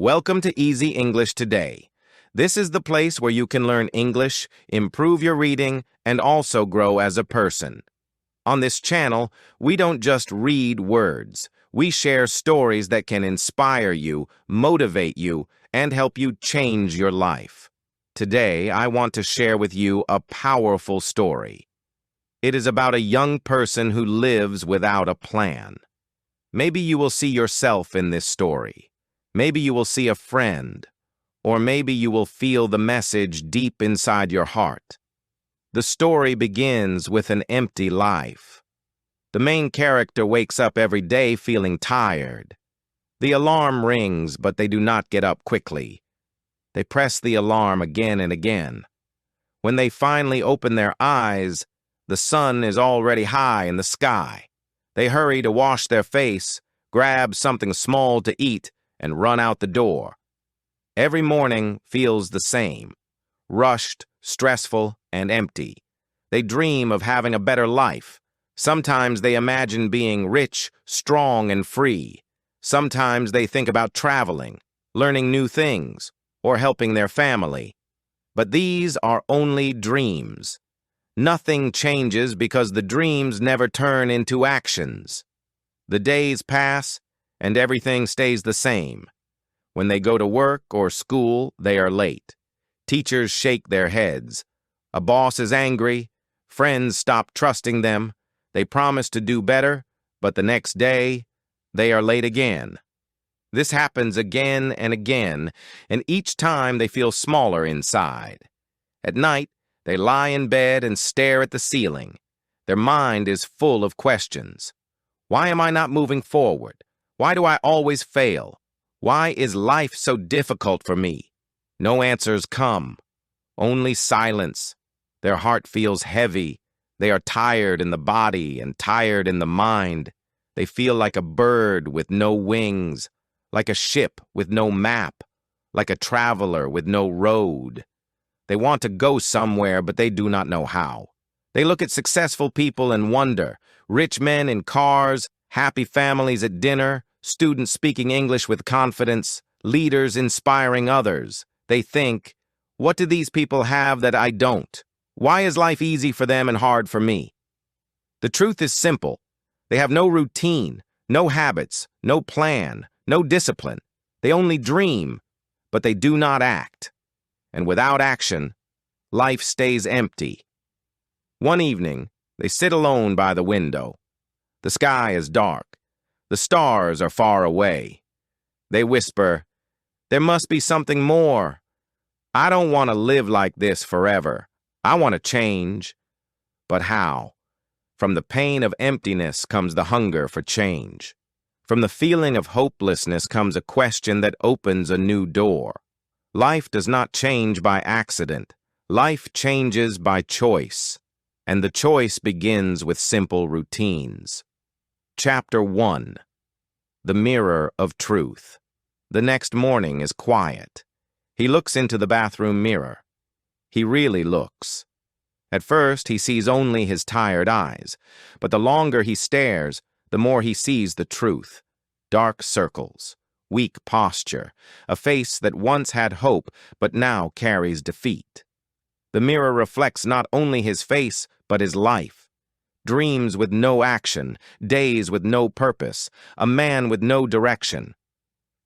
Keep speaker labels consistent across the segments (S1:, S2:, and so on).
S1: Welcome to Easy English Today. This is the place where you can learn English, improve your reading, and also grow as a person. On this channel, we don't just read words. We share stories that can inspire you, motivate you, and help you change your life. Today, I want to share with you a powerful story. It is about a young person who lives without a plan. Maybe you will see yourself in this story. Maybe you will see a friend, or maybe you will feel the message deep inside your heart. The story begins with an empty life. The main character wakes up every day feeling tired. The alarm rings, but they do not get up quickly. They press the alarm again and again. When they finally open their eyes, the sun is already high in the sky. They hurry to wash their face, grab something small to eat, and run out the door. Every morning feels the same, rushed, stressful, and empty. They dream of having a better life. Sometimes they imagine being rich, strong, and free. Sometimes they think about traveling, learning new things, or helping their family. But these are only dreams. Nothing changes because the dreams never turn into actions. The days pass, and everything stays the same. When they go to work or school, they are late. Teachers shake their heads. A boss is angry. Friends stop trusting them. They promise to do better, but the next day, they are late again. This happens again and again, and each time they feel smaller inside. At night, they lie in bed and stare at the ceiling. Their mind is full of questions. Why am I not moving forward? Why do I always fail? Why is life so difficult for me? No answers come. Only silence. Their heart feels heavy. They are tired in the body and tired in the mind. They feel like a bird with no wings, like a ship with no map, like a traveler with no road. They want to go somewhere, but they do not know how. They look at successful people and wonder, rich men in cars, happy families at dinner, students speaking English with confidence, leaders inspiring others. They think, what do these people have that I don't? Why is life easy for them and hard for me? The truth is simple. They have no routine, no habits, no plan, no discipline. They only dream, but they do not act. And without action, life stays empty. One evening, they sit alone by the window. The sky is dark. The stars are far away. They whisper, there must be something more. I don't want to live like this forever. I want to change. But how? From the pain of emptiness comes the hunger for change. From the feeling of hopelessness comes a question that opens a new door. Life does not change by accident. Life changes by choice. And the choice begins with simple routines. Chapter 1. The Mirror of Truth. The next morning is quiet. He looks into the bathroom mirror. He really looks. At first, he sees only his tired eyes, but the longer he stares, the more he sees the truth. Dark circles, weak posture, a face that once had hope but now carries defeat. The mirror reflects not only his face, but his life. Dreams with no action, days with no purpose, a man with no direction.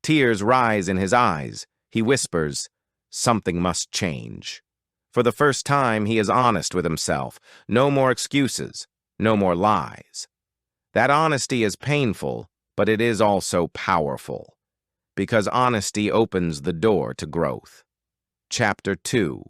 S1: Tears rise in his eyes. He whispers, something must change. For the first time, he is honest with himself. No more excuses, no more lies. That honesty is painful, but it is also powerful, because honesty opens the door to growth. Chapter 2.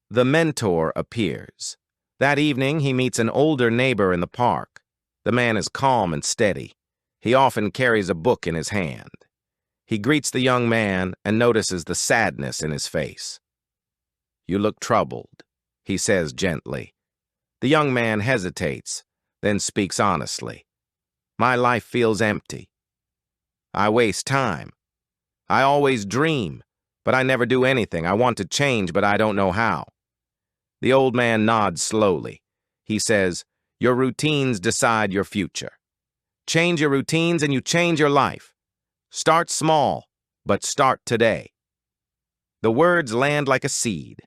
S1: The mentor appears. That evening, he meets an older neighbor in the park. The man is calm and steady. He often carries a book in his hand. He greets the young man and notices the sadness in his face. You look troubled, he says gently. The young man hesitates, then speaks honestly. My life feels empty. I waste time. I always dream, but I never do anything. I want to change, but I don't know how. The old man nods slowly. He says, your routines decide your future. Change your routines and you change your life. Start small. but start today. The words land like a seed.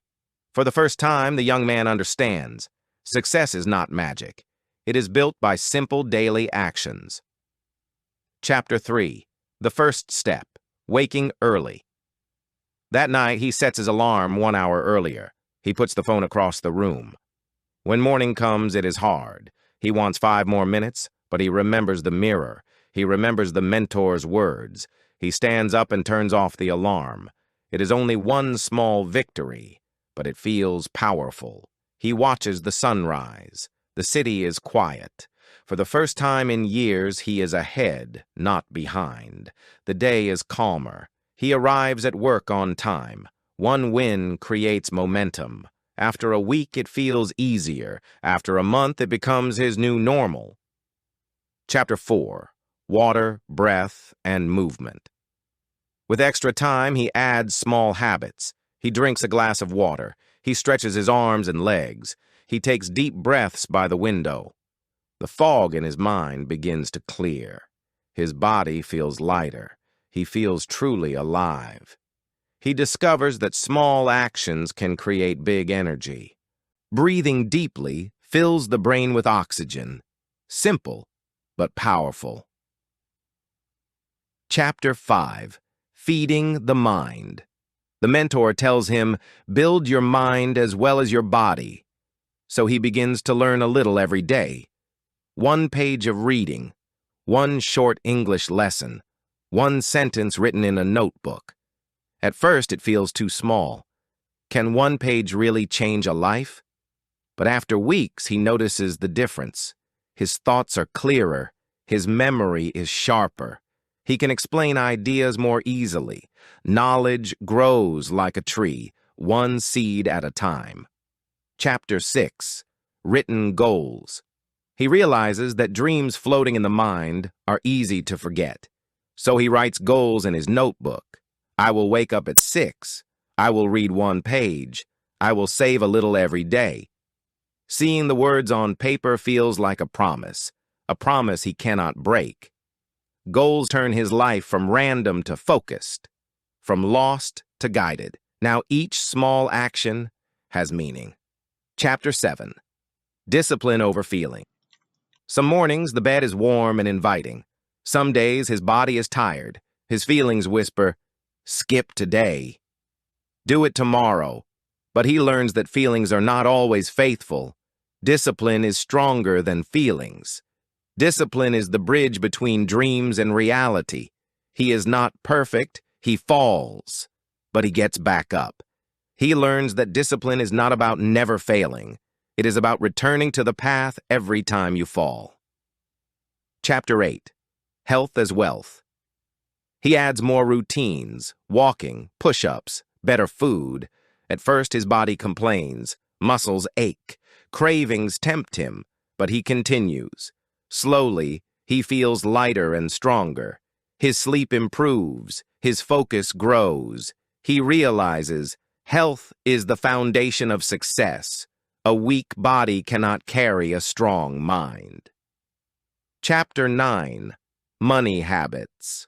S1: For the first time, the young man understands. Success is not magic. It is built by simple daily actions. Chapter 3. The First Step. Waking Early. That night, he sets his alarm 1 hour earlier. He puts the phone across the room. When morning comes, it is hard. He wants 5 more minutes, but he remembers the mirror. He remembers the mentor's words. He stands up and turns off the alarm. It is only one small victory, but it feels powerful. He watches the sunrise. The city is quiet. For the first time in years, he is ahead, not behind. The day is calmer. He arrives at work on time. One win creates momentum. After a week, it feels easier. After a month, it becomes his new normal. Chapter 4. Water, Breath, and Movement. With extra time, he adds small habits. He drinks a glass of water. He stretches his arms and legs. He takes deep breaths by the window. The fog in his mind begins to clear. His body feels lighter. He feels truly alive. He discovers that small actions can create big energy. Breathing deeply fills the brain with oxygen. Simple, but powerful. Chapter 5. Feeding the Mind. The mentor tells him, build your mind as well as your body. So he begins to learn a little every day. 1 page of reading, 1 short English lesson, 1 sentence written in a notebook. At first, it feels too small. Can 1 page really change a life? But after weeks, he notices the difference. His thoughts are clearer. His memory is sharper. He can explain ideas more easily. Knowledge grows like a tree, 1 seed at a time. Chapter 6. Written Goals. He realizes that dreams floating in the mind are easy to forget. So he writes goals in his notebook. I will wake up at 6. I will read 1 page. I will save a little every day. Seeing the words on paper feels like a promise he cannot break. Goals turn his life from random to focused, from lost to guided. Now each small action has meaning. Chapter 7. Discipline over feeling. Some mornings, the bed is warm and inviting. Some days, his body is tired. His feelings whisper, skip today. Do it tomorrow. But he learns that feelings are not always faithful. Discipline is stronger than feelings. Discipline is the bridge between dreams and reality. He is not perfect, he falls, but he gets back up. He learns that discipline is not about never failing. It is about returning to the path every time you fall. Chapter 8. Health as Wealth. He adds more routines, walking, push-ups, better food. At first, his body complains, muscles ache, cravings tempt him, but he continues. Slowly, he feels lighter and stronger. His sleep improves, his focus grows. He realizes health is the foundation of success. A weak body cannot carry a strong mind. Chapter 9. Money Habits.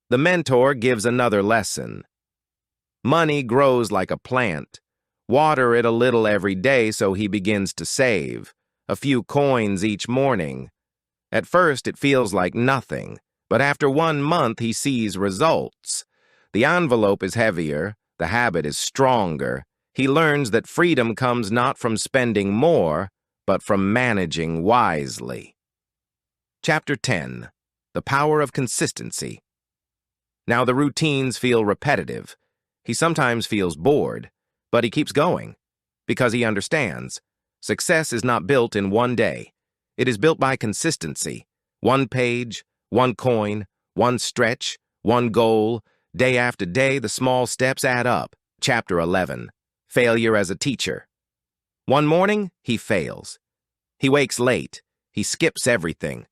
S1: The mentor gives another lesson. Money grows like a plant. Water it a little every day so he begins to save. A few coins each morning. At first, it feels like nothing, but after 1 month, he sees results. The envelope is heavier, the habit is stronger. He learns that freedom comes not from spending more, but from managing wisely. Chapter 10. The Power of Consistency. Now the routines feel repetitive. He sometimes feels bored, but he keeps going, because he understands. Success is not built in 1 day. It is built by consistency. 1 page, 1 coin, 1 stretch, 1 goal. Day after day, the small steps add up. Chapter 11. Failure as a Teacher. One morning, he fails. He wakes late. He skips everything.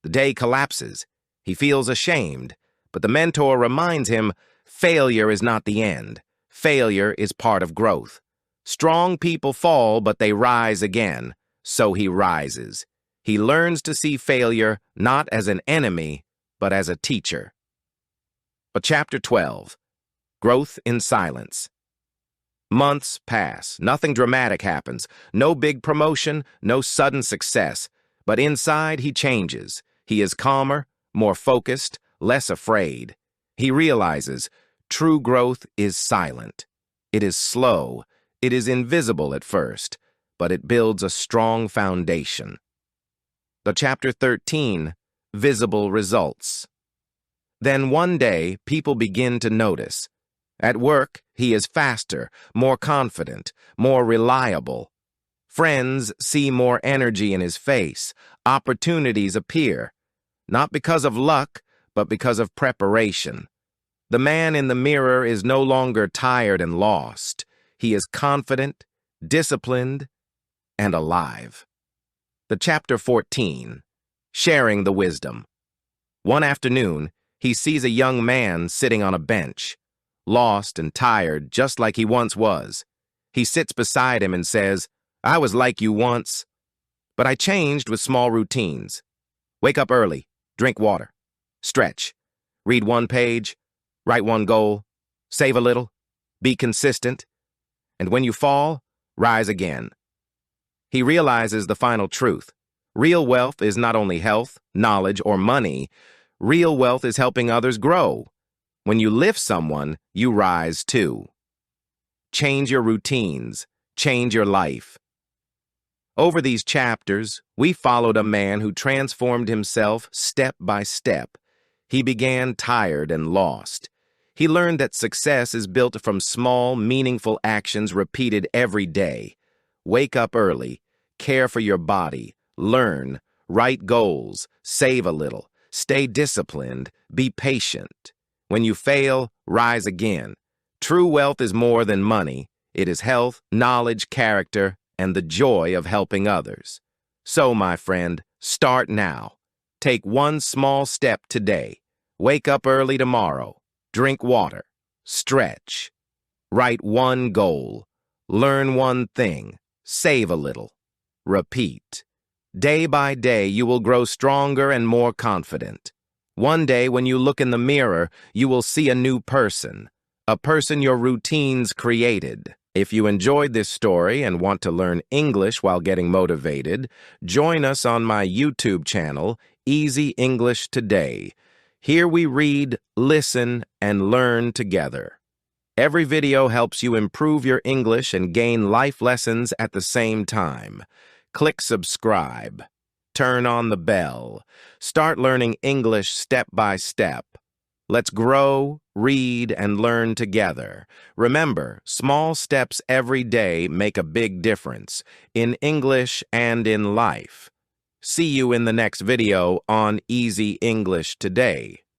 S1: The day collapses. He feels ashamed, but the mentor reminds him, failure is not the end. Failure is part of growth. Strong people fall, but they rise again. So he rises. He learns to see failure not as an enemy, but as a teacher. Chapter 12. Growth in Silence. Months pass. Nothing dramatic happens. No big promotion, no sudden success. But inside, he changes. He is calmer, more focused, less afraid. He realizes true growth is silent. It is slow. It is invisible at first, but it builds a strong foundation. Chapter 13. Visible Results. Then one day, people begin to notice. At work, he is faster, more confident, more reliable. Friends see more energy in his face. Opportunities appear, not because of luck, but because of preparation. The man in the mirror is no longer tired and lost. He is confident, disciplined, and alive. Chapter 14. Sharing the Wisdom. One afternoon, he sees a young man sitting on a bench, lost and tired just like he once was. He sits beside him and says, "I was like you once, but I changed with small routines. Wake up early, drink water, stretch, read one page, write one goal, save a little, be consistent, and when you fall, rise again." He realizes the final truth. Real wealth is not only health, knowledge, or money. Real wealth is helping others grow. When you lift someone, you rise too. Change your routines. Change your life. Over these chapters, we followed a man who transformed himself step by step. He began tired and lost. He learned that success is built from small, meaningful actions repeated every day. Wake up early, care for your body, learn, write goals, save a little, stay disciplined, be patient. When you fail, rise again. True wealth is more than money. It is health, knowledge, character, and the joy of helping others. So, my friend, start now. Take one small step today. Wake up early tomorrow. Drink water. Stretch. Write one goal. Learn one thing. Save a little. Repeat. Day by day, you will grow stronger and more confident. One day, when you look in the mirror, you will see a new person, a person your routines created. If you enjoyed this story and want to learn English while getting motivated, join us on my YouTube channel, Easy English Today. Here we read, listen, and learn together. Every video helps you improve your English and gain life lessons at the same time. Click subscribe. Turn on the bell. Start learning English step by step. Let's grow, read, and learn together. Remember, small steps every day make a big difference in English and in life. See you in the next video on Easy English Today.